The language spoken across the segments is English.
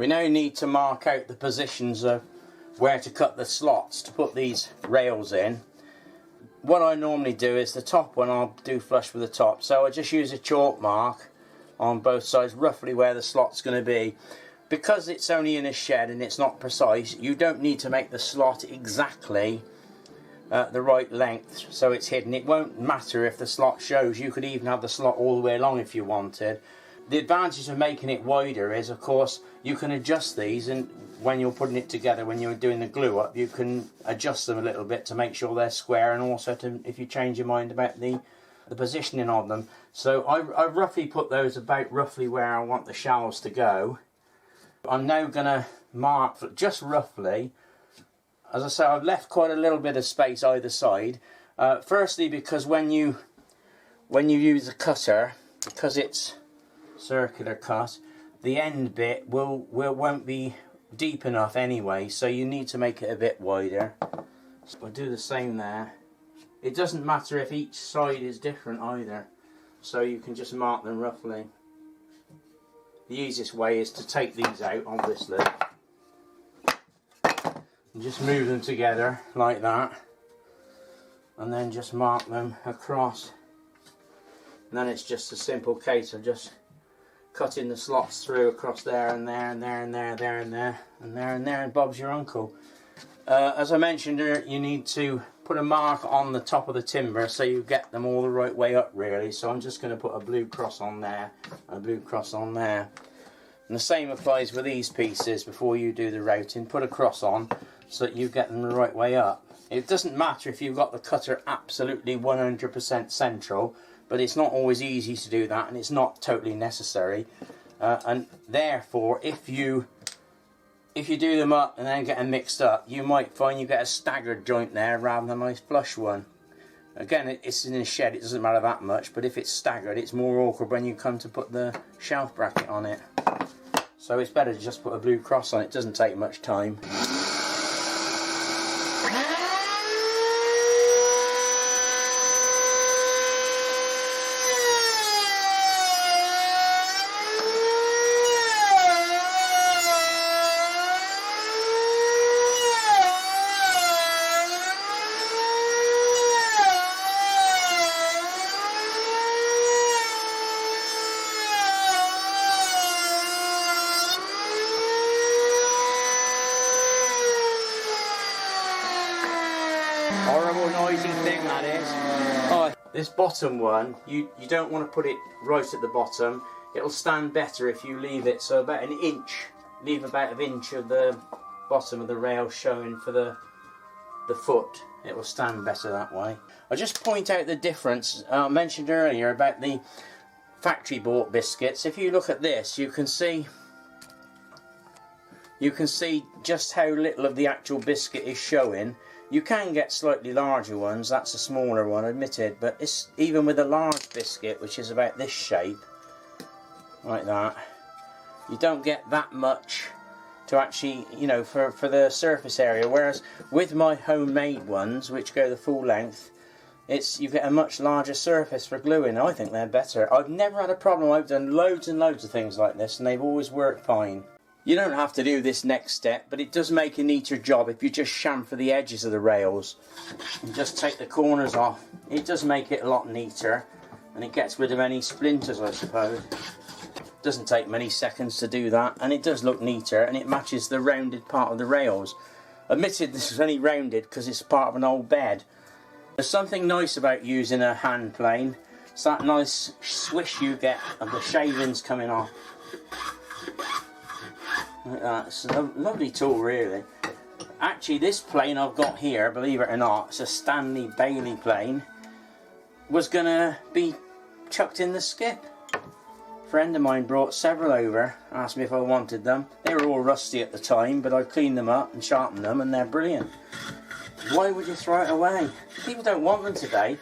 We now need to mark out the positions of where to cut the slots to put these rails in. What I normally do is the top one I'll do flush with the top, so I just use a chalk mark on both sides roughly where the slot's going to be. Because it's only in a shed and it's not precise, you don't need to make the slot exactly the right length so it's hidden. It won't matter if the slot shows. You could even have the slot all the way along if you wanted. The advantage of making it wider is, of course, you can adjust these, and when you're putting it together, when you're doing the glue up, you can adjust them a little bit to make sure they're square, and also to, if you change your mind about the positioning of them. So I roughly put those about roughly where I want the shelves to go. I'm now going to mark just roughly. As I say, I've left quite a little bit of space either side. Firstly, because when you use a cutter, because it's circular cut, the end bit won't be deep enough anyway, so you need to make it a bit wider. So we'll do the same there. It doesn't matter if each side is different either, so you can just mark them roughly. The easiest way is to take these out, obviously, and just move them together like that, and then just mark them across. And then it's just a simple case of just cutting the slots through across there and there and there and there, there and there and there and there, and Bob's your uncle. As I mentioned earlier, you need to put a mark on the top of the timber so you get them all the right way up, really. So I'm just going to put a blue cross on there and a blue cross on there. And the same applies with these pieces. Before you do the routing, put a cross on so that you get them the right way up. It doesn't matter if you've got the cutter absolutely 100% central, but it's not always easy to do that, and it's not totally necessary. And therefore, if you do them up and then get them mixed up, you might find you get a staggered joint there rather than a nice flush one. Again, it's in a shed, it doesn't matter that much, but if it's staggered, it's more awkward when you come to put the shelf bracket on it. So it's better to just put a blue cross on it. It doesn't take much time. Horrible noisy thing that is. Oh, this bottom one, you don't want to put it right at the bottom. It'll stand better if you leave it so about an inch. Leave about an inch of the bottom of the rail showing for the foot. It will stand better that way. I'll just point out the difference I mentioned earlier about the factory bought biscuits. If you look at this, you can see just how little of the actual biscuit is showing. You can get slightly larger ones, that's a smaller one, admitted, but it's even with a large biscuit, which is about this shape, like that, you don't get that much to actually, you know, for the surface area. Whereas with my homemade ones, which go the full length, you get a much larger surface for gluing. I think they're better. I've never had a problem. I've done loads and loads of things like this, and they've always worked fine. You don't have to do this next step, but it does make a neater job if you just chamfer the edges of the rails and just take the corners off. It does make it a lot neater, and it gets rid of any splinters, I suppose. It doesn't take many seconds to do that, and it does look neater, and it matches the rounded part of the rails. Admitted this is only rounded because it's part of an old bed. There's something nice about using a hand plane. It's that nice swish you get of the shavings coming off. Like that. It's a lovely tool, really. Actually, this plane I've got here, believe it or not, it's a Stanley Bailey plane, was going to be chucked in the skip. A friend of mine brought several over, asked me if I wanted them. They were all rusty at the time, but I cleaned them up and sharpened them, and they're brilliant. Why would you throw it away? People don't want them today.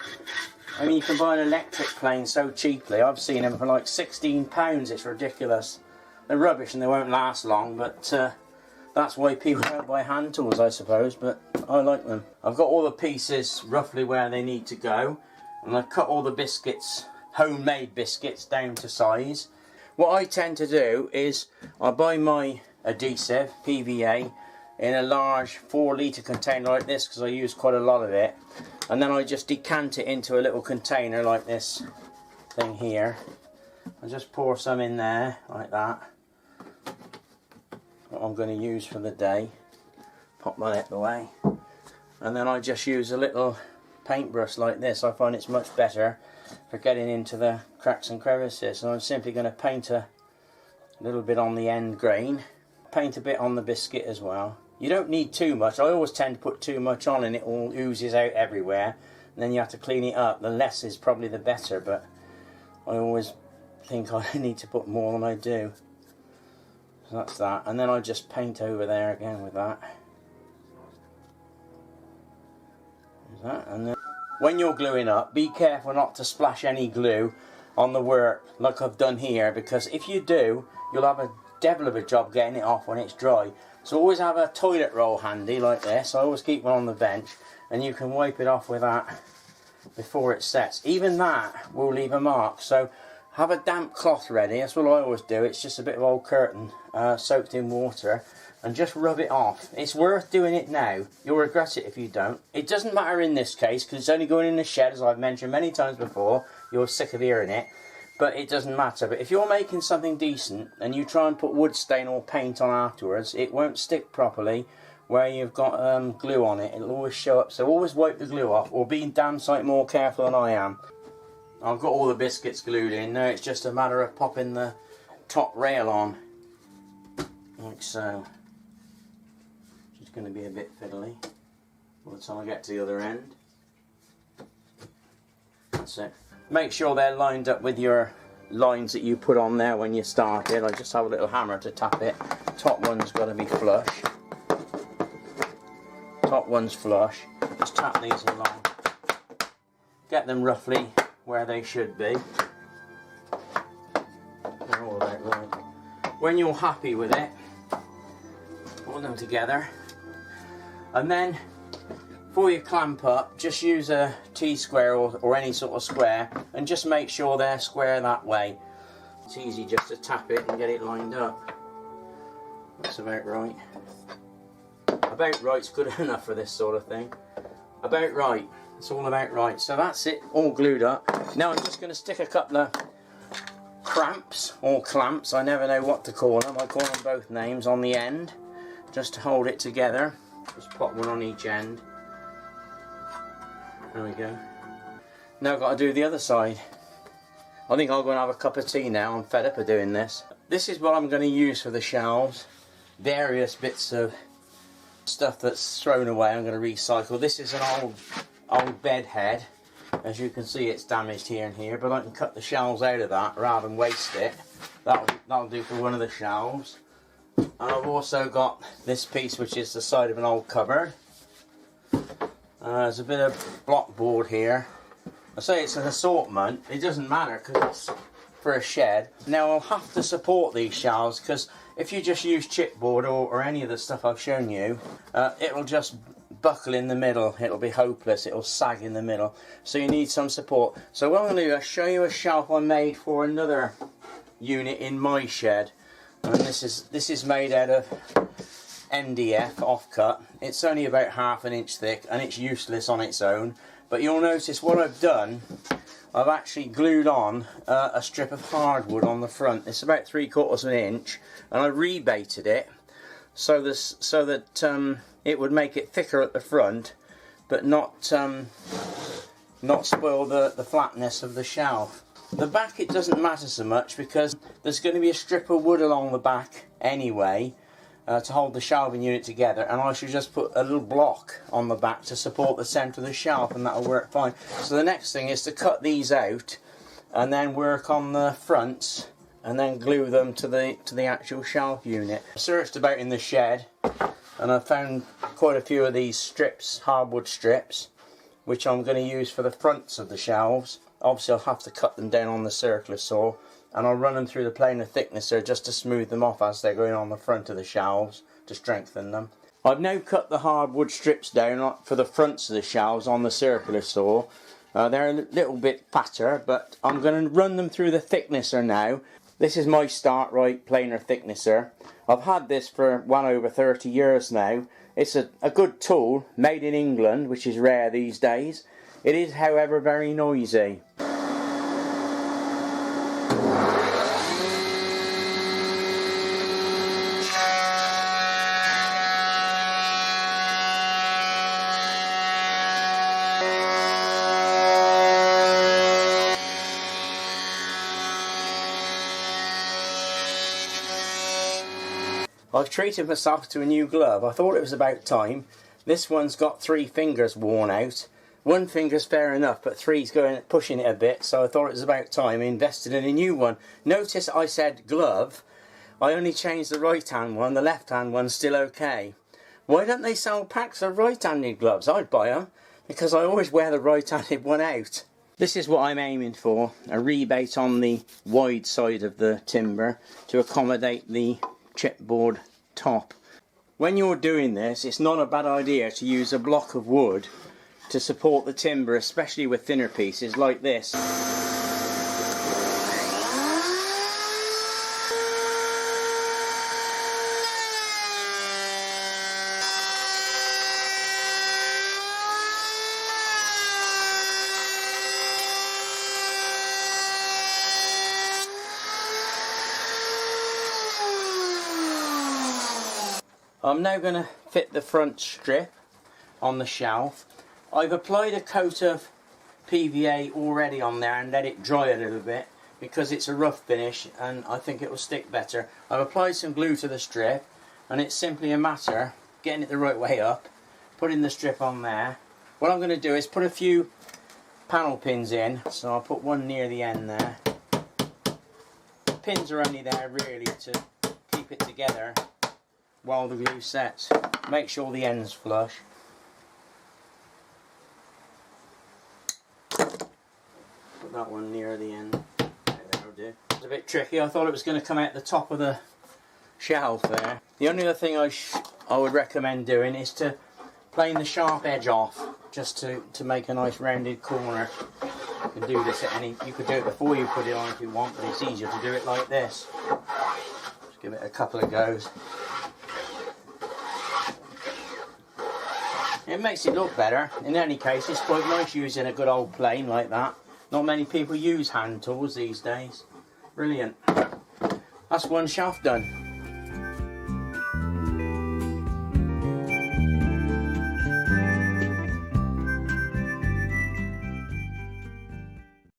I mean, you can buy an electric plane so cheaply. I've seen them for like £16. It's ridiculous. They're rubbish and they won't last long, but that's why people don't buy hand tools, I suppose, but I like them. I've got all the pieces roughly where they need to go, and I've cut all the biscuits, homemade biscuits, down to size. What I tend to do is I buy my adhesive, PVA, in a large 4-litre container like this, because I use quite a lot of it. And then I just decant it into a little container like this thing here. I just pour some in there like that, what I'm going to use for the day. Pop that out the way, and then I just use a little paintbrush like this. I find it's much better for getting into the cracks and crevices. And I'm simply going to paint a little bit on the end grain, paint a bit on the biscuit as well. You don't need too much. I always tend to put too much on and it all oozes out everywhere, and then you have to clean it up. The less is probably the better, but I always think I need to put more than I do. So that's that, and then I just paint over there again with that. There's that. And then when you're gluing up, be careful not to splash any glue on the work like I've done here, because if you do, you'll have a devil of a job getting it off when it's dry. So always have a toilet roll handy like this. I always keep one on the bench, and you can wipe it off with that before it sets. Even that will leave a mark, so have a damp cloth ready. That's what I always do. It's just a bit of old curtain soaked in water, and just rub it off. It's worth doing it now. You'll regret it if you don't. It doesn't matter in this case, because it's only going in the shed, as I've mentioned many times before. You're sick of hearing it, but it doesn't matter. But if you're making something decent and you try and put wood stain or paint on afterwards, it won't stick properly where you've got glue on it. It'll always show up, so always wipe the glue off, or be damn sight more careful than I am. I've got all the biscuits glued in. Now it's just a matter of popping the top rail on, like so. It's going to be a bit fiddly by the time I get to the other end. That's it. Make sure they're lined up with your lines that you put on there when you started. I just have a little hammer to tap it. Top one's got to be flush. Top one's flush. Just tap these along. Get them roughly where they should be. They're all about right. When you're happy with it, put them together, and then before you clamp up, just use a T-square or any sort of square, and just make sure they're square that way. It's easy just to tap it and get it lined up. That's about right. About right's good enough for this sort of thing. About right. It's all about right. So that's it, all glued up. Now I'm just going to stick a couple of cramps or clamps, I never know what to call them. I call them both names, on the end, just to hold it together. Just pop one on each end. There we go. Now I've got to do the other side. I think I'll go and have a cup of tea now. I'm fed up of doing this. This is what I'm going to use for the shelves. Various bits of stuff that's thrown away I'm going to recycle. This is an old bed head. As you can see, it's damaged here and here, but I can cut the shelves out of that rather than waste it. That'll do for one of the shelves. And I've also got this piece, which is the side of an old cupboard. There's a bit of block board here. I say it's an assortment. It doesn't matter because it's for a shed. Now I'll have to support these shelves, because if you just use chipboard or any of the stuff I've shown you, it'll just buckle in the middle. It'll be hopeless. It'll sag in the middle. So you need some support. So what I'm going to do is show you a shelf I made for another unit in my shed. And this is made out of MDF offcut. It's only about ½ an inch thick, and it's useless on its own. But you'll notice what I've done, I've actually glued on a strip of hardwood on the front. It's about 3/4 of an inch, and I rebaited it so that it would make it thicker at the front, but not spoil the flatness of the shelf. The back, it doesn't matter so much, because there's going to be a strip of wood along the back anyway to hold the shelving unit together, and I should just put a little block on the back to support the centre of the shelf, and that'll work fine. So the next thing is to cut these out and then work on the fronts and then glue them to the actual shelf unit. I searched about in the shed and I found quite a few of these strips, hardwood strips, which I'm going to use for the fronts of the shelves. Obviously I'll have to cut them down on the circular saw, and I'll run them through the planer thicknesser just to smooth them off as they're going on the front of the shelves to strengthen them. I've now cut the hardwood strips down for the fronts of the shelves on the circular saw. They're a little bit fatter, but I'm going to run them through the thicknesser now. This is my Start-Right planer thicknesser. I've had this for well over 30 years now. It's a good tool, made in England, which is rare these days. It is, however, very noisy. I've treated myself to a new glove. I thought it was about time. This one's got 3 fingers worn out. 1 finger's fair enough, but 3's pushing it a bit, so I thought it was about time I invested in a new one. Notice I said glove. I only changed the right-hand one. The left-hand one's still okay. Why don't they sell packs of right-handed gloves? I'd buy them, because I always wear the right-handed one out. This is what I'm aiming for, a rebate on the wide side of the timber to accommodate the chipboard top. When you're doing this, it's not a bad idea to use a block of wood to support the timber, especially with thinner pieces like this. I'm now going to fit the front strip on the shelf. I've applied a coat of PVA already on there and let it dry a little bit because it's a rough finish and I think it will stick better. I've applied some glue to the strip and it's simply a matter of getting it the right way up, putting the strip on there. What I'm going to do is put a few panel pins in, so I'll put one near the end there. The pins are only there really to keep it together while the glue sets. Make sure the end's flush. Put that one near the end. That'll do. It's a bit tricky. I thought it was going to come out the top of the shelf there. The only other thing I would recommend doing is to plane the sharp edge off, just to make a nice rounded corner. You can do this at any. You could do it before you put it on if you want, but it's easier to do it like this. Just give it a couple of goes. It makes it look better. In any case, it's quite nice using a good old plane like that. Not many people use hand tools these days. Brilliant. That's one shelf done.